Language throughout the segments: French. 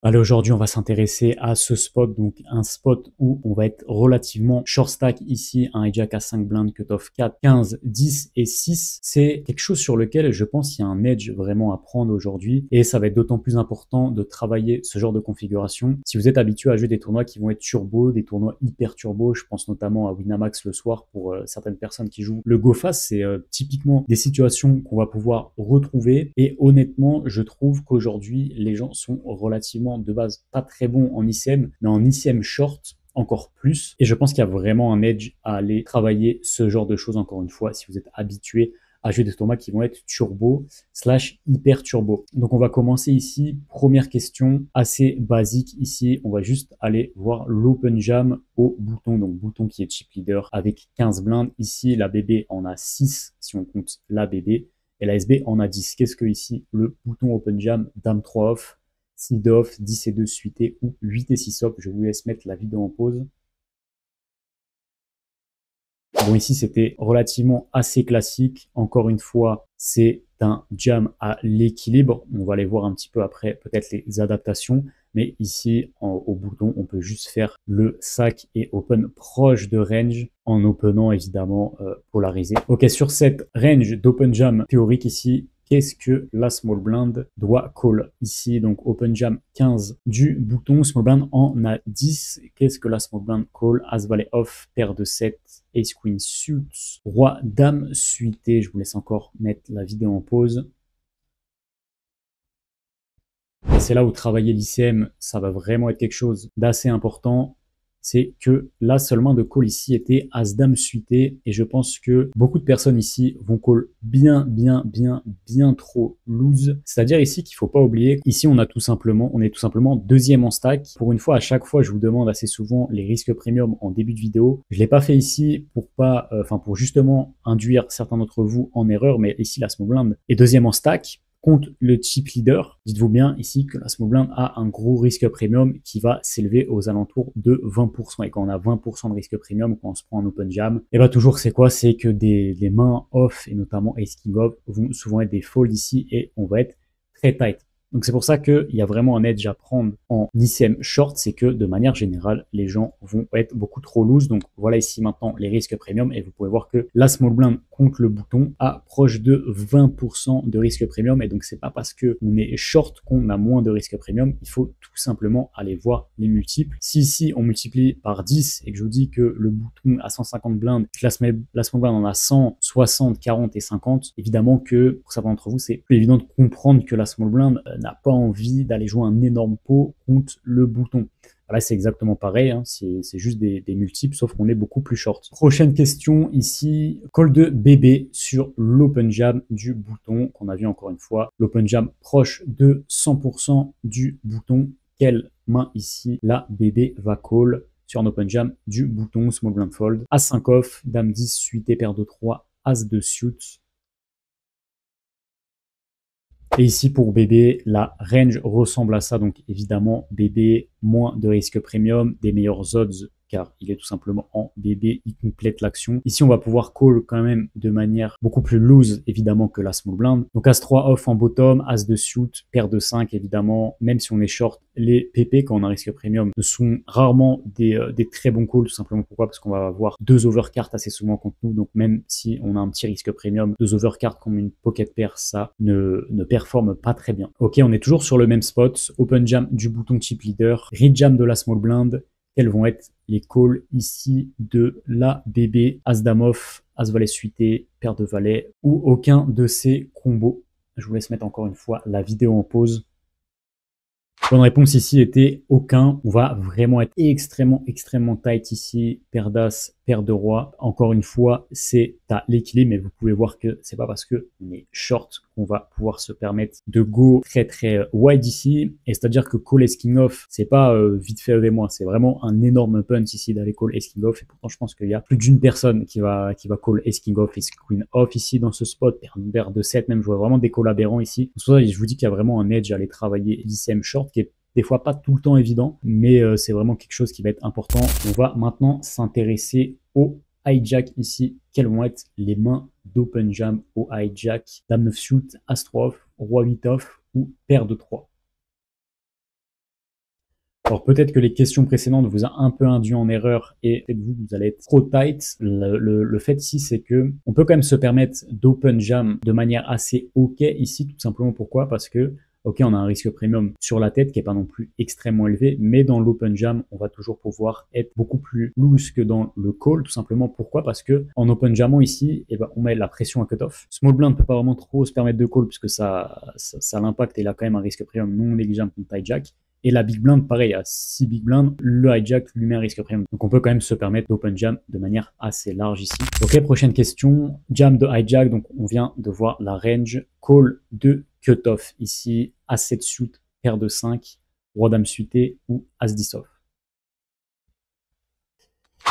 Allez, aujourd'hui, on va s'intéresser à ce spot, donc un spot où on va être relativement short stack ici, un hijack à 5 blindes, cutoff 4, 15, 10 et 6. C'est quelque chose sur lequel je pense qu'il y a un edge vraiment à prendre aujourd'hui et ça va être d'autant plus important de travailler ce genre de configuration. Si vous êtes habitué à jouer des tournois qui vont être turbo, des tournois hyper turbo, je pense notamment à Winamax le soir pour certaines personnes qui jouent le go fast, c'est typiquement des situations qu'on va pouvoir retrouver et honnêtement, je trouve qu'aujourd'hui, les gens sont relativement de base pas très bon en ICM, mais en ICM short encore plus. Et je pense qu'il y a vraiment un edge à aller travailler ce genre de choses encore une fois si vous êtes habitué à jouer des tournois qui vont être turbo slash hyper turbo. Donc on va commencer ici. Première question assez basique ici. On va juste aller voir l'open jam au bouton. Donc bouton qui est chip leader avec 15 blindes. Ici la BB en a 6 si on compte la BB. Et la SB en a 10. Qu'est-ce que ici le bouton open jam, dame 3 off, 6 off, 10 et 2 suité ou 8 et 6 off. Je vous laisse mettre la vidéo en pause. Bon, ici, c'était relativement assez classique. Encore une fois, c'est un jam à l'équilibre. On va aller voir un petit peu après peut-être les adaptations. Mais ici, au bouton, on peut juste faire le sac et open proche de range en openant évidemment polarisé. Ok, sur cette range d'open jam théorique ici, qu'est-ce que la small blind doit call ici? Donc open jam 15 du bouton, small blind en a 10. Qu'est-ce que la small blind call? As valet off, paire de 7, ace queen suit, roi dame suité. Je vous laisse encore mettre la vidéo en pause. Et c'est là où travailler l'ICM, ça va vraiment être quelque chose d'assez important. C'est que la seule main de call ici était As-Dame suité. Et je pense que beaucoup de personnes ici vont call bien trop loose. C'est-à-dire ici qu'il ne faut pas oublier, ici on est tout simplement deuxième en stack. Pour une fois, à chaque fois, je vous demande assez souvent les risques premium en début de vidéo. Je ne l'ai pas fait ici pour justement induire certains d'entre vous en erreur, mais ici la small blind est deuxième en stack contre le chip leader. Dites-vous bien ici que la small blind a un gros risque premium qui va s'élever aux alentours de 20%. Et quand on a 20% de risque premium, quand on se prend un open jam, et bien toujours c'est quoi? C'est que des mains off et notamment ace king off vont souvent être des folds ici et on va être très tight. Donc c'est pour ça qu'il y a vraiment un edge à prendre en ICM short, c'est que de manière générale, les gens vont être beaucoup trop loose. Donc voilà ici maintenant les risques premium et vous pouvez voir que la small blind contre le bouton approche de 20% de risque premium. Et donc c'est pas parce qu'on est short qu'on a moins de risque premium, il faut tout simplement aller voir les multiples. Si ici on multiplie par 10 et que je vous dis que le bouton a 150 blindes, que la small blind en a 100, 60, 40 et 50, évidemment que pour certains d'entre vous, c'est plus évident de comprendre que la small blind n'a pas envie d'aller jouer un énorme pot contre le bouton. Là, c'est exactement pareil, hein, c'est juste des multiples, sauf qu'on est beaucoup plus short. Prochaine question ici, call de BB sur l'open jam du bouton, qu'on a vu encore une fois. L'open jam proche de 100% du bouton. Quelle main ici la BB va call sur un open jam du bouton, small blind fold, As5 off, dame 10, suité, paire de 3, As de suit. Et ici pour BB, la range ressemble à ça. Donc évidemment, BB, moins de risque premium, des meilleurs odds car il est tout simplement en BB, il complète l'action. Ici, on va pouvoir call quand même de manière beaucoup plus loose, évidemment, que la small blind. Donc As-3 off en bottom, As de suit, paire de 5, évidemment, même si on est short, les PP, quand on a un risque premium, ne sont rarement des très bons calls, tout simplement. Pourquoi? Parce qu'on va avoir deux overcards assez souvent contre nous. Donc même si on a un petit risque premium, deux overcards comme une pocket pair, ça ne performe pas très bien. Ok, on est toujours sur le même spot. Open jam du bouton chip leader, read jam de la small blind. Quels vont être les calls ici de la BB, As-Dame off, As-Valet suité, paire de valets ou aucun de ces combos? Je vous laisse mettre encore une fois la vidéo en pause. Bonne réponse ici était aucun. On va vraiment être extrêmement tight ici. Paire d'as, paire de roi. Encore une fois, c'est à l'équilibre, mais vous pouvez voir que c'est pas parce que on est short qu'on va pouvoir se permettre de go très wide ici. Et c'est-à-dire que call ace king off, c'est pas vite fait avec moi. C'est vraiment un énorme punch ici d'aller call ace king off. Et pourtant, je pense qu'il y a plus d'une personne qui va call ace king off, ace queen off ici dans ce spot. Paire de 7 même. Je vois vraiment des calls aberrants ici. C'est pour ça que je vous dis qu'il y a vraiment un edge à aller travailler l'ICM short qui est des fois pas tout le temps évident, mais c'est vraiment quelque chose qui va être important. On va maintenant s'intéresser au hijack ici. Quelles vont être les mains d'open jam au hijack? Dame 9 suit, As 3 off, Roi 8 off ou paire de 3. Alors peut-être que les questions précédentes vous a un peu induit en erreur et faites-vous que vous allez être trop tight. Le fait ici, c'est que on peut quand même se permettre d'open jam de manière assez ok ici, tout simplement pourquoi? Parce que ok, on a un risque premium sur la tête qui est pas non plus extrêmement élevé, mais dans l'open jam, on va toujours pouvoir être beaucoup plus loose que dans le call, tout simplement. Pourquoi? Parce que en open jammant ici, eh ben, on met la pression à cutoff. Small blind ne peut pas vraiment trop se permettre de call puisque ça l'impacte et il a quand même un risque premium non négligeable contre hijack. Et la big blind, pareil, à 6 big blind, le hijack lui met un risque premium. Donc on peut quand même se permettre d'open jam de manière assez large ici. Ok, prochaine question. Jam de hijack, donc on vient de voir la range. Call de cutoff ici, As-7 suit, paire de 5, roi dame suité ou As-10 off.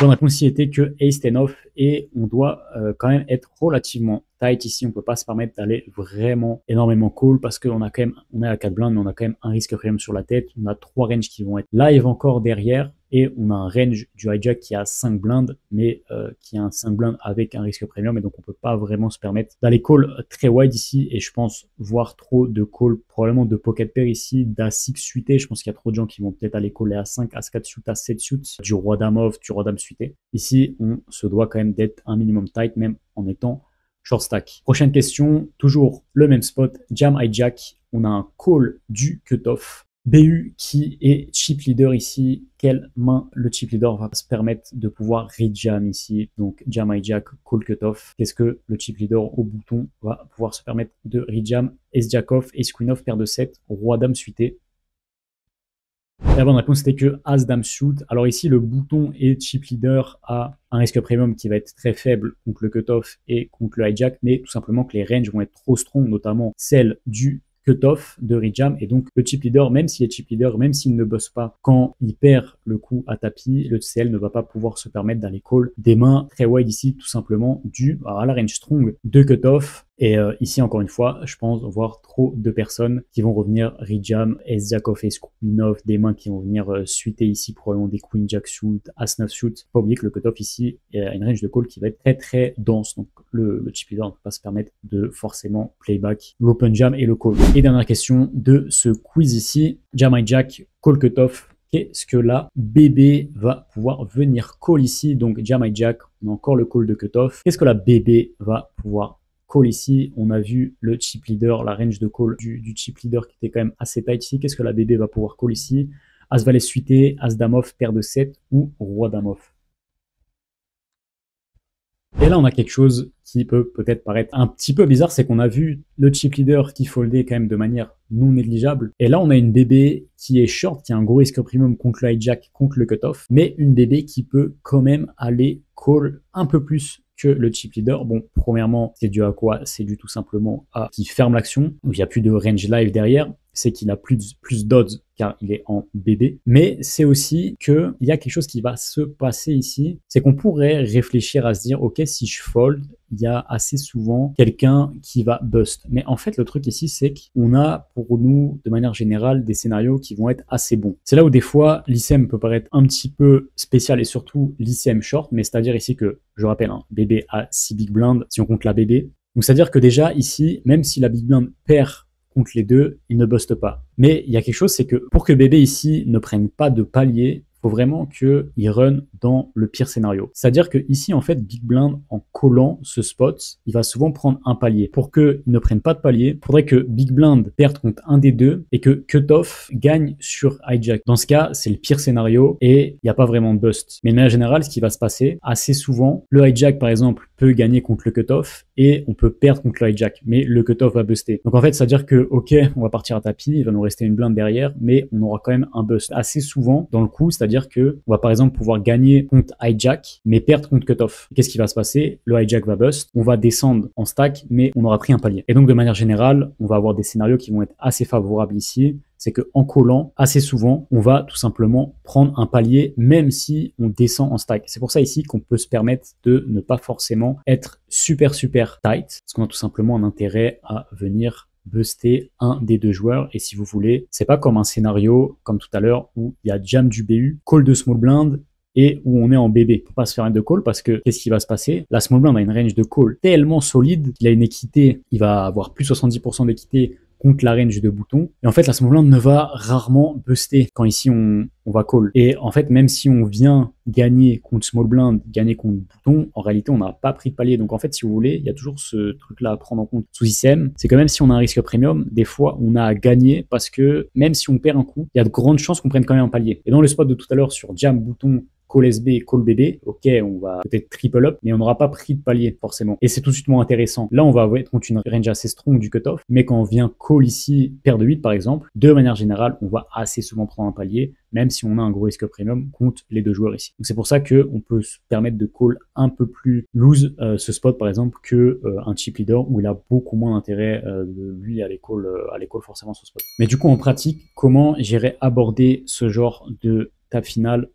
Bonne réponse ici était que Ace 10 off et on doit quand même être relativement tight ici. On peut pas se permettre d'aller vraiment énormément call parce qu'on a quand même, on est à 4 blindes, mais on a quand même un risque premium sur la tête. On a 3 ranges qui vont être live encore derrière et on a un range du hijack qui a 5 blindes, mais qui a un 5 blindes avec un risque premium et donc on peut pas vraiment se permettre d'aller call très wide ici et je pense voir trop de call, probablement de pocket pair ici, d'As-6 suité. Je pense qu'il y a trop de gens qui vont peut-être aller call les As-5, As-4 suit, As-7 suit, du roi dame off, du roi dame suité. Ici, on se doit quand même d'être un minimum tight, même en étant short stack. Prochaine question, toujours le même spot, jam hijack. On a un call du cutoff. BU qui est chip leader ici. Quelle main le chip leader va se permettre de pouvoir rejam ici? Donc jam hijack, call cutoff. Qu'est-ce que le chip leader au bouton va pouvoir se permettre de rejam? Ace-jack off, ace-queen off, paire de 7, roi-dame suité. La bonne réponse c'était que As-Dame suit. Alors ici, le bouton et chip leader a un risque premium qui va être très faible contre le cutoff et contre le hijack, mais tout simplement que les ranges vont être trop strong, notamment celle du cutoff de rejam. Et donc le chip leader, même s'il est chip leader, même s'il ne bosse pas quand il perd le coup à tapis, le CL ne va pas pouvoir se permettre d'aller call des mains très wide ici, tout simplement dû à la range strong de cutoff. Et ici, encore une fois, je pense voir trop de personnes qui vont revenir rejam, Ace-Jack off, Ace-Queen off, des mains qui vont venir suiter ici, probablement des Queen-Jack suit, As-9 suit. Pas oublier que le cutoff ici a une range de call qui va être très très dense. Donc le chip leader ne peut pas se permettre de forcément playback l'open jam et le call. Et dernière question de ce quiz ici, jam hijack, call cutoff. Qu'est-ce que la BB va pouvoir venir call ici? Donc jam hijack, on a encore le call de cutoff. Qu'est-ce que la BB va pouvoir call ici? On a vu le chip leader, la range de call du chip leader qui était quand même assez tight ici. Qu'est-ce que la BB va pouvoir call ici? As-Valet suité, As-Dame off, paire de 7 ou Roi-Dame off. Et là, on a quelque chose qui peut peut-être paraître un petit peu bizarre, c'est qu'on a vu le chip leader qui foldait quand même de manière non négligeable. Et là, on a une BB qui est short, qui a un gros risque premium contre le hijack, contre le cutoff, mais une BB qui peut quand même aller call un peu plus que le chip leader. Bon, premièrement, c'est dû à quoi? C'est dû tout simplement à qui ferme l'action, où il n'y a plus de range live derrière. C'est qu'il a plus d'odds car il est en BB. Mais c'est aussi qu'il y a quelque chose qui va se passer ici. C'est qu'on pourrait réfléchir à se dire, ok, si je fold, il y a assez souvent quelqu'un qui va bust. Mais en fait, le truc ici, c'est qu'on a pour nous, de manière générale, des scénarios qui vont être assez bons. C'est là où des fois, l'ICM peut paraître un petit peu spécial et surtout l'ICM short. Mais c'est-à-dire ici que, je rappelle, hein, BB a 6 big blind si on compte la BB. Donc c'est-à-dire que déjà ici, même si la big blind perd contre les deux, il ne buste pas. Mais il y a quelque chose, c'est que pour que BB ici ne prenne pas de palier, il faut vraiment qu'il run dans le pire scénario. C'est-à-dire que ici, en fait, Big Blind, en collant ce spot, il va souvent prendre un palier. Pour qu'il ne prenne pas de palier, il faudrait que Big Blind perde contre un des deux et que Cutoff gagne sur hijack. Dans ce cas, c'est le pire scénario et il n'y a pas vraiment de bust. Mais de manière générale, ce qui va se passer, assez souvent, le hijack, par exemple, peut gagner contre le Cutoff et on peut perdre contre le hijack, mais le Cutoff va buster. Donc en fait, c'est-à-dire que, ok, on va partir à tapis, il va nous rester une blinde derrière, mais on aura quand même un bust. Assez souvent, dans le coup, c'est-à-dire que on va par exemple pouvoir gagner contre hijack, mais perdre contre cutoff. Qu'est-ce qui va se passer? Le hijack va bust, on va descendre en stack, mais on aura pris un palier. Et donc de manière générale, on va avoir des scénarios qui vont être assez favorables ici. C'est que en collant, assez souvent, on va tout simplement prendre un palier, même si on descend en stack. C'est pour ça ici qu'on peut se permettre de ne pas forcément être super tight, parce qu'on a tout simplement un intérêt à venir buster un des deux joueurs. Et si vous voulez, c'est pas comme un scénario comme tout à l'heure où il y a jam du BU, call de small blind et où on est en BB. Faut pas se faire un de call parce que qu'est-ce qui va se passer? La small blind a une range de call tellement solide qu'il a une équité, il va avoir plus 70% d'équité contre la range de bouton. Et en fait, la small blind ne va rarement buster quand ici on va call. Et en fait, même si on vient gagner contre small blind, gagner contre bouton, en réalité, on n'a pas pris de palier. Donc en fait, si vous voulez, il y a toujours ce truc-là à prendre en compte sous ICM. C'est que même si on a un risque premium, des fois, on a à gagner parce que même si on perd un coup, il y a de grandes chances qu'on prenne quand même un palier. Et dans le spot de tout à l'heure sur jam, bouton, call SB, call BB, ok, on va peut-être triple up, mais on n'aura pas pris de palier forcément. Et c'est tout de suite moins intéressant. Là, on va être contre une range assez strong du cutoff, mais quand on vient call ici, paire de 8 par exemple, de manière générale, on va assez souvent prendre un palier, même si on a un gros risque premium contre les deux joueurs ici. Donc c'est pour ça qu'on peut se permettre de call un peu plus loose ce spot par exemple que un chip leader où il a beaucoup moins d'intérêt de lui à les call forcément ce spot. Mais du coup en pratique, comment j'irais aborder ce genre de table finale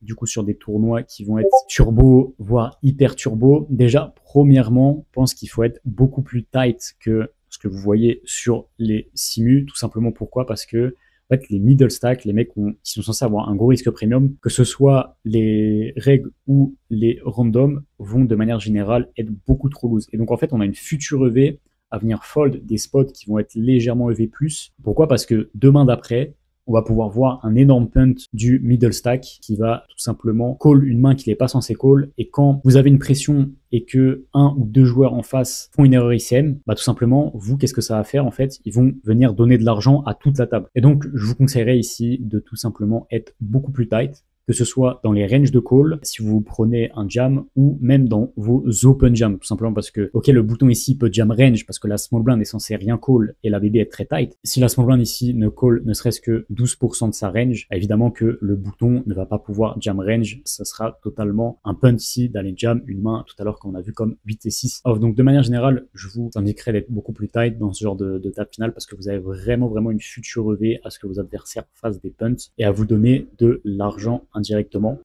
du coup sur des tournois qui vont être turbo voire hyper turbo? Déjà premièrement, je pense qu'il faut être beaucoup plus tight que ce que vous voyez sur les simus. Tout simplement pourquoi? Parce que en fait, les middle stack, les mecs qui sont censés avoir un gros risque premium, que ce soit les règles ou les randoms, vont de manière générale être beaucoup trop loose. Et donc en fait, on a une future EV à venir fold des spots qui vont être légèrement EV+. Pourquoi? Parce que demain d'après, on va pouvoir voir un énorme punt du middle stack qui va tout simplement call une main qu'il n'est pas censé call. Et quand vous avez une pression et que un ou deux joueurs en face font une erreur ICM, bah tout simplement, vous, qu'est-ce que ça va faire en fait? Ils vont venir donner de l'argent à toute la table. Et donc, je vous conseillerais ici de tout simplement être beaucoup plus tight, que ce soit dans les ranges de call, si vous prenez un jam, ou même dans vos open jam, tout simplement parce que, ok, le bouton ici peut jam range, parce que la small blind est censée rien call, et la BB est très tight. Si la small blind ici ne call ne serait-ce que 12% de sa range, évidemment que le bouton ne va pas pouvoir jam range, ça sera totalement un punt ici d'aller jam une main tout à l'heure qu'on a vu comme 8 et 6 off. Donc de manière générale, je vous indiquerai d'être beaucoup plus tight dans ce genre de table finale, parce que vous avez vraiment une future EV à ce que vos adversaires fassent des punts, et à vous donner de l'argent indirectement.